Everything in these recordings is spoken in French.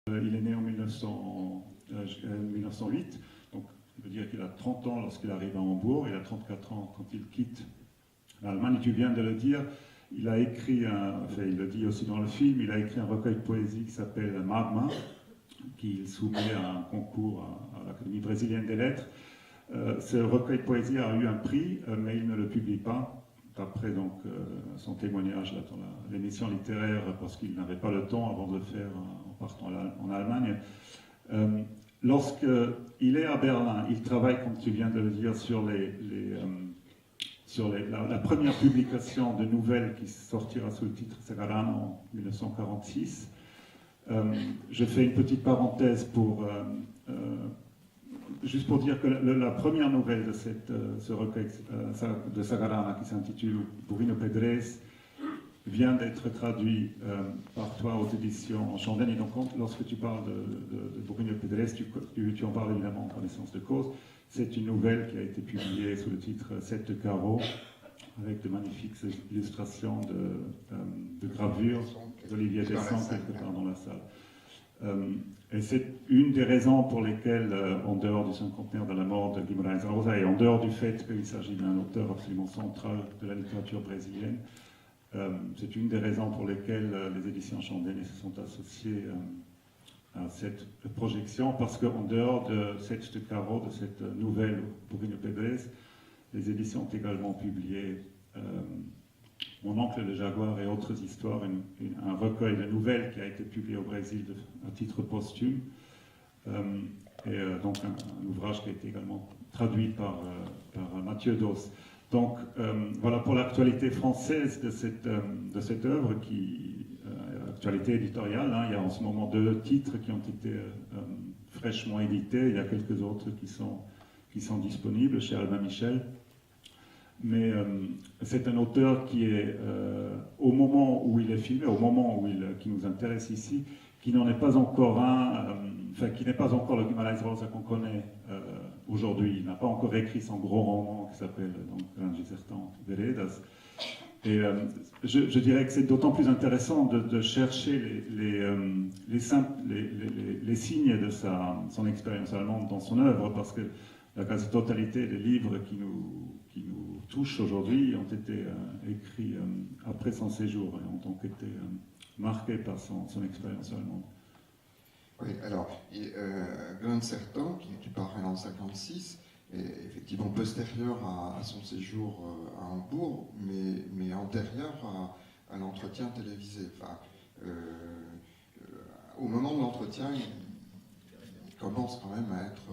Il est né en 1908, donc ça veut dire qu'il a 30 ans lorsqu'il arrive à Hambourg, il a 34 ans quand il quitte l'Allemagne. Et tu viens de le dire, il a écrit, il le dit aussi dans le film, il a écrit un recueil de poésie qui s'appelle Magma, qu'il soumet à un concours à l'Académie brésilienne des lettres. Ce recueil de poésie a eu un prix, mais il ne le publie pas, d'après donc son témoignage là, dans l'émission littéraire, parce qu'il n'avait pas le temps avant de le faire en partant en Allemagne. Lorsqu'il est à Berlin, il travaille, comme tu viens de le dire, sur la première publication de nouvelles qui sortira sous le titre Sagarana en 1946. Je fais une petite parenthèse juste pour dire que la première nouvelle de ce recueil de Sagarana, qui s'intitule Burino Pedres, vient d'être traduit par toi aux éditions Chandelle. Et donc, lorsque tu parles de Burino Pedres, tu en parles évidemment en connaissance de cause. C'est une nouvelle qui a été publiée sous le titre 7 carreaux, avec de magnifiques illustrations de gravures d'Olivier Dessant quelque part dans la salle. Et c'est une des raisons pour lesquelles, en dehors du cinquantenaire de la mort de Guimarães Rosa, et en dehors du fait qu'il s'agit d'un auteur absolument central de la littérature brésilienne, c'est une des raisons pour lesquelles les éditions Chandelle se sont associées à cette projection, parce qu'en dehors de cette carreau, de cette nouvelle Burino Pedres, les éditions ont également publié Mon oncle le jaguar et autres histoires, un recueil de nouvelles qui a été publié au Brésil à titre posthume, donc un ouvrage qui a été également traduit par Mathieu Dos. Donc voilà pour l'actualité française de cette œuvre, actualité éditoriale. Hein, il y a en ce moment 2 titres qui ont été fraîchement édités, il y a quelques autres qui sont disponibles chez Albin Michel. Mais c'est un auteur qui est, au moment où il est filmé, au moment qui nous intéresse ici, qui n'en est pas encore qui n'est pas encore le Guimarães Rosa qu'on connaît aujourd'hui. Il n'a pas encore écrit son gros roman qui s'appelle Grandes Sertões Veredas. Et je dirais que c'est d'autant plus intéressant de chercher les signes de son expérience allemande dans son œuvre, parce que la quasi-totalité des livres qui nous touchent aujourd'hui ont été écrits après son séjour et ont donc été marqués par son expérience allemande. Oui, alors, Grandes Sertões, qui paraît en 1956, est effectivement postérieur à son séjour à Hambourg, mais antérieur à l'entretien télévisé. Enfin, au moment de l'entretien, il commence quand même à être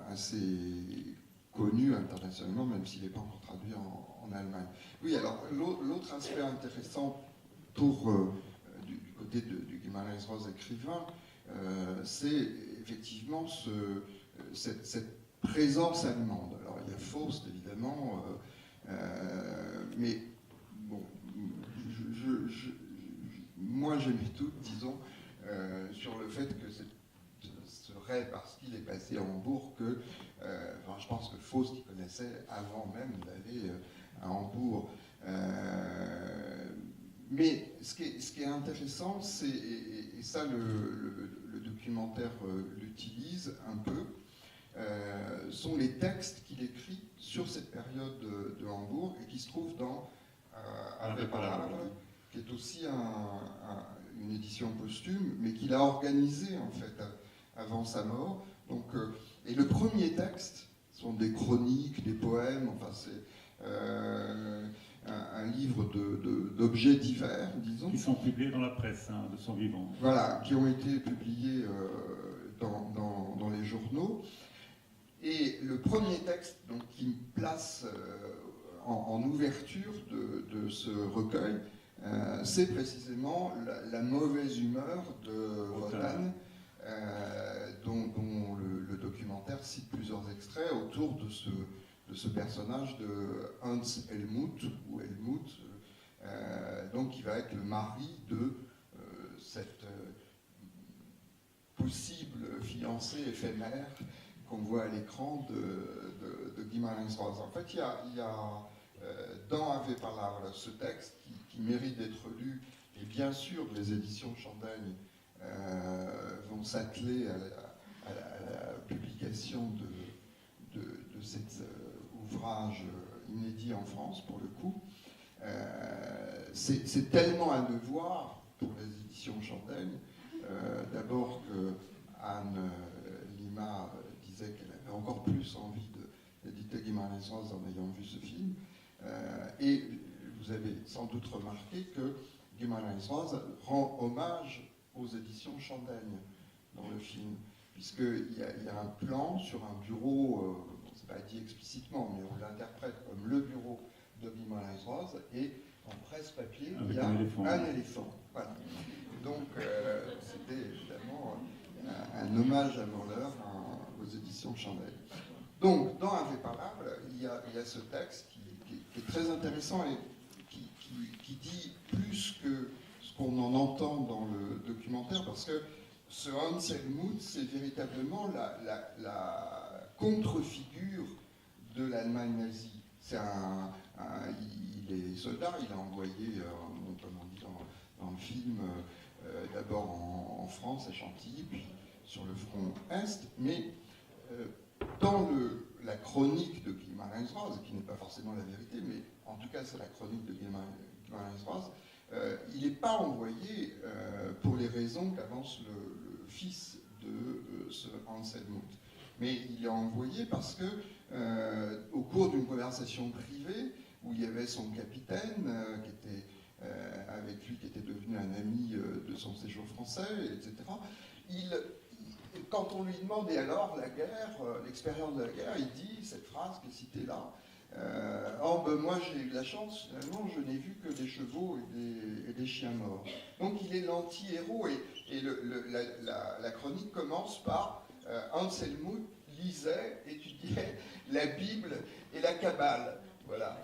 assez connu internationalement, même s'il n'est pas encore traduit en Allemagne. Oui, alors l'autre aspect intéressant du côté du Guimarães Rosa écrivain, c'est effectivement cette présence allemande. Alors il y a Faust évidemment, mais bon, moi j'ai mes doutes, disons, sur le fait que ce serait parce qu'il est passé à Hambourg que je pense que Faust il connaissait avant même d'aller à Hambourg. Mais ce qui est intéressant, et ça le documentaire l'utilise un peu, sont les textes qu'il écrit sur cette période de Hambourg et qui se trouvent dans Ave Palavra, qui est aussi une édition posthume, mais qu'il a organisée en fait avant sa mort. Donc, et le premier texte sont des chroniques, des poèmes, enfin c'est un livre d'objets divers, disons. Qui sont publiés dans la presse de son vivant. Voilà, qui ont été publiés dans les journaux. Et le premier texte donc, qui me place en ouverture de ce recueil, c'est précisément la mauvaise humeur de Wotan, dont le documentaire cite plusieurs extraits autour de ce personnage de Hans Helmut, ou Helmut, donc qui va être le mari de cette possible fiancée éphémère qu'on voit à l'écran de Guimarães Rosa. En fait, il y a dans Ave Palavra ce texte qui mérite d'être lu, et bien sûr les éditions Chandelle s'atteler à la publication de cet ouvrage inédit en France, pour le coup. C'est tellement un devoir pour les éditions Chandaigne, d'abord que Anne Lima disait qu'elle avait encore plus envie d'éditer Guimarães-Rosa en ayant vu ce film, et vous avez sans doute remarqué que Guimarães-Rosa rend hommage aux éditions Chandaigne dans le film, puisqu'il y a un plan sur un bureau, c'est pas dit explicitement, mais on l'interprète comme le bureau de Guimarães-Rosa, et en presse-papier, il y a un éléphant. Voilà. Donc, c'était évidemment un hommage à Morleur aux éditions Chandaigne. Donc, dans Impréparable, il y a ce texte qui est très intéressant et qui dit plus que ce qu'on en entend dans le documentaire, parce que ce Hans Helmut, c'est véritablement la contre-figure de l'Allemagne nazie. Il est soldat, il a envoyé, comme on dit dans le film, d'abord en France, à Chantilly, puis sur le front Est, mais dans la chronique de Guimarães-Rosa, qui n'est pas forcément la vérité, mais en tout cas c'est la chronique de Guimarães-Rosa, il n'est pas envoyé pour les raisons qu'avance le fils de ce Hans Helmut. Mais il est envoyé parce que, au cours d'une conversation privée, où il y avait son capitaine, qui était avec lui, qui était devenu un ami de son séjour français, etc., quand on lui demande, et alors, la guerre, l'expérience de la guerre, il dit cette phrase qui est citée là, moi j'ai eu de la chance, finalement, je n'ai vu que des chevaux et des chiens morts. Donc il est l'anti-héros, et la chronique commence par Hans Helmut lisait, étudiait la Bible et la Kabbale. Voilà.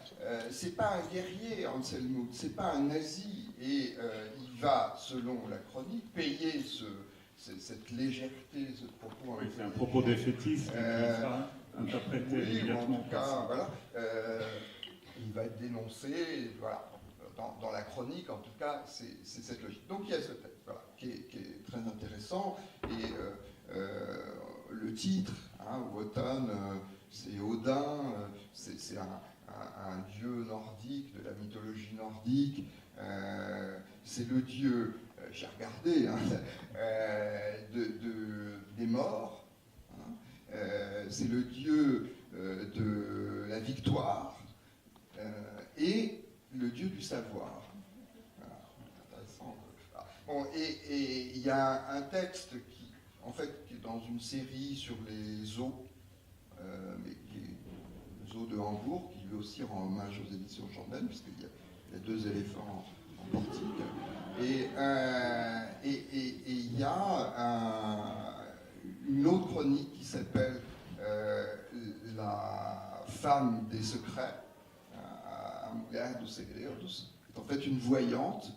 C'est pas un guerrier, Hans Helmut, c'est pas un nazi, et il va, selon la chronique, payer cette légèreté, ce propos. Oui, c'est un propos défaitiste qui sera interprété immédiatement. En tout cas, voilà, il va être dénoncé, voilà. Dans la chronique, en tout cas, c'est cette logique. Donc il y a ce texte, voilà, qui est très intéressant, et le titre, Wotan, c'est Odin, c'est un dieu nordique, de la mythologie nordique, c'est le dieu, j'ai regardé, des morts, c'est le dieu de la victoire, et le dieu du savoir. Voilà, intéressant. Bon, et il y a un texte qui est dans une série sur les eaux, mais qui est les eaux de Hambourg, qui lui aussi rend hommage aux éditions Chandaigne, puisqu'il y a deux éléphants en portique. Et il y a une autre chronique qui s'appelle La femme des secrets, A Mulher dos Segredos, qui est en fait une voyante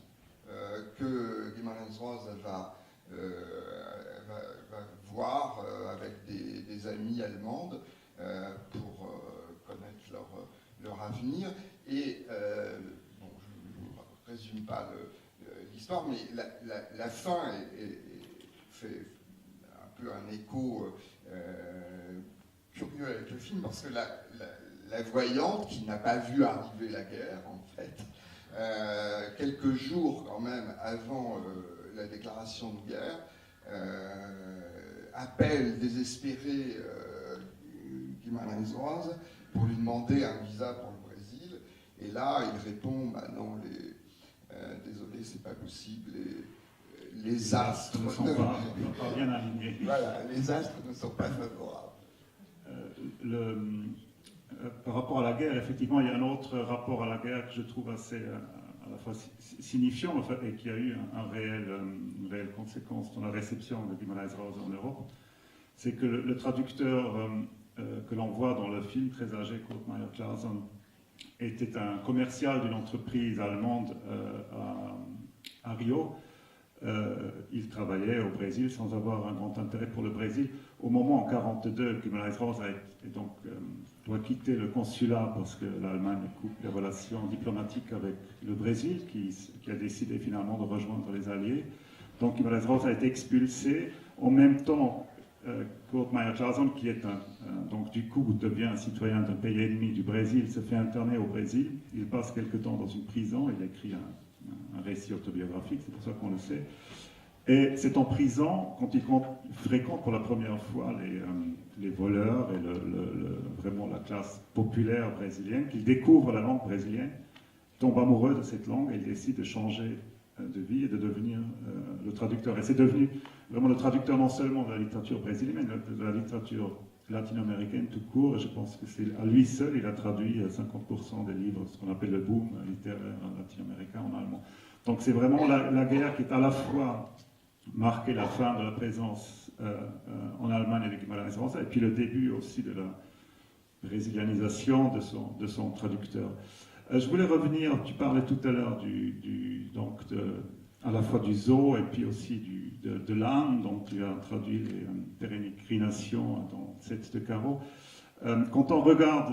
que Guimarães-Rosa va voir avec des amies allemandes pour connaître leur avenir. Et bon, je ne résume pas l'histoire, mais la fin fait un peu un écho curieux avec le film, parce que la voyante, qui n'a pas vu arriver la guerre, en fait, quelques jours quand même avant la déclaration de guerre, appelle désespéré Guimarães-Rosa pour lui demander un visa pour le Brésil, et là il répond bah non, désolé, c'est pas possible, les astres ne sont pas bien alignés. Voilà, les astres ne sont pas favorables. Par rapport à la guerre, effectivement, il y a un autre rapport à la guerre que je trouve assez à la fois signifiant, en fait, et qui a eu une réelle conséquence dans la réception de Guimarães-Rosa en Europe. C'est que le traducteur que l'on voit dans le film, très âgé, Kurt Meyer-Clason, était un commercial d'une entreprise allemande à Rio. Il travaillait au Brésil sans avoir un grand intérêt pour le Brésil. Au moment, en 1942, Guimarães-Rosa doit quitter le consulat parce que l'Allemagne coupe les relations diplomatiques avec le Brésil, qui a décidé finalement de rejoindre les Alliés. Donc Guimarães-Rosa a été expulsé. En même temps, Kurt Meyer-Clason, qui est donc du coup devient un citoyen d'un pays ennemi du Brésil, se fait interner au Brésil. Il passe quelque temps dans une prison, il écrit un récit autobiographique, c'est pour ça qu'on le sait. Et c'est en prison, quand il fréquente pour la première fois les voleurs et vraiment la classe populaire brésilienne, qu'il découvre la langue brésilienne, tombe amoureux de cette langue et il décide de changer de vie et de devenir le traducteur. Et c'est devenu vraiment le traducteur non seulement de la littérature brésilienne, mais de la littérature latino-américaine tout court. Et je pense que c'est à lui seul, il a traduit 50% des livres, ce qu'on appelle le boom littéraire latino-américain en allemand. Donc c'est vraiment la guerre qui est à la fois marqué la fin de la présence en Allemagne avec Guimarães Rosa et puis le début aussi de la brésilianisation de son traducteur. Je voulais revenir, tu parlais tout à l'heure à la fois du zoo et puis aussi de l'âne, donc tu as traduit les pérégrinations dans 7 de Caro. Quand on regarde